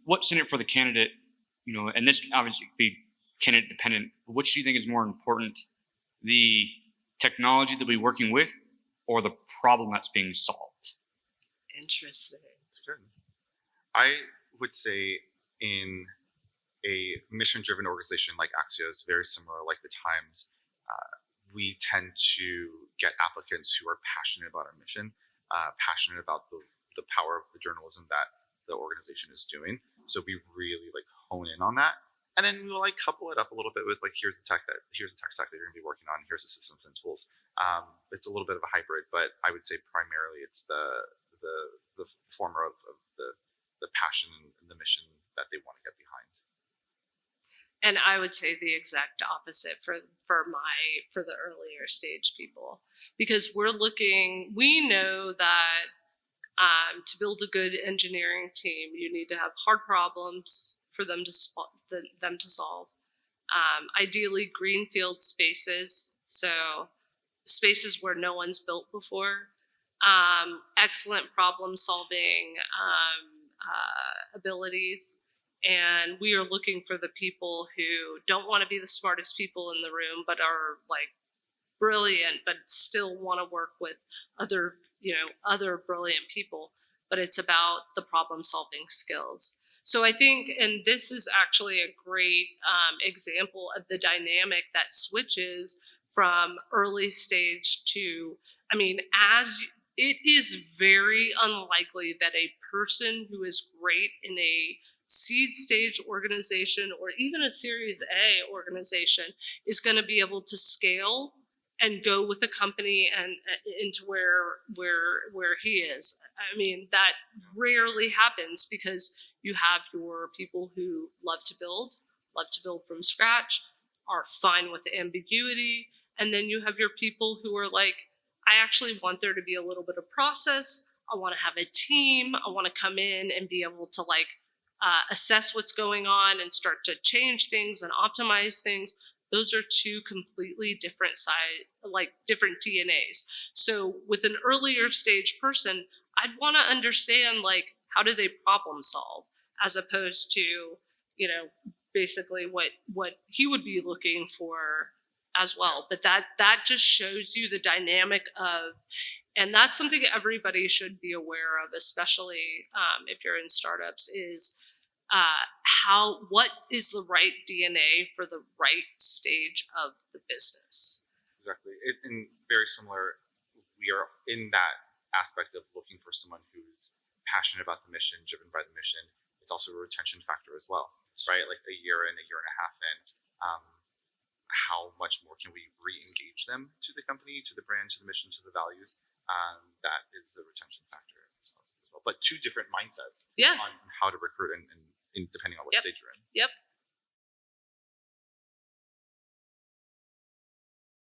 what's in it for the candidate, and this obviously could be candidate dependent, but which do you think is more important, the technology that we're working with or the problem that's being solved? Interesting. That's good. I would say in a mission-driven organization like Axia is very similar. Like the Times, we tend to get applicants who are passionate about our mission, passionate about the power of the journalism that the organization is doing. So we really hone in on that, and then we'll couple it up a little bit with here's the tech stack that you're going to be working on. Here's the systems and tools. It's a little bit of a hybrid, but I would say primarily it's the former of the passion and the mission that they want to get behind. And I would say the exact opposite for the earlier stage people, because we know that to build a good engineering team, you need to have hard problems for them to solve. Ideally, greenfield spaces, so spaces where no one's built before. Excellent problem solving abilities. And we are looking for the people who don't want to be the smartest people in the room, but are brilliant, but still want to work with other brilliant people. But it's about the problem solving skills. So I think, and this is actually a great example of the dynamic that switches from early stage to, it is very unlikely that a person who is great in a seed stage organization or even a Series A organization is going to be able to scale and go with a company and into where he is. That rarely happens, because you have your people who love to build from scratch, are fine with the ambiguity, and then you have your people who are I actually want there to be a little bit of process. I want to have a team. I want to come in and be able to assess what's going on and start to change things and optimize things. Those are two completely different different DNAs. So with an earlier stage person, I'd want to understand how do they problem solve, as opposed to, basically what he would be looking for as well. But that just shows you the dynamic of, and that's something everybody should be aware of, especially if you're in startups, is what is the right DNA for the right stage of the business. Exactly. And very similar, we are in that aspect of looking for someone who's passionate about the mission, driven by the mission. It's also a retention factor as well, right? A year and a half in, how much more can we re-engage them to the company, to the brand, to the mission, to the values? That is a retention factor as well. But two different mindsets on how to recruit and depending on what stage you're in. Yep.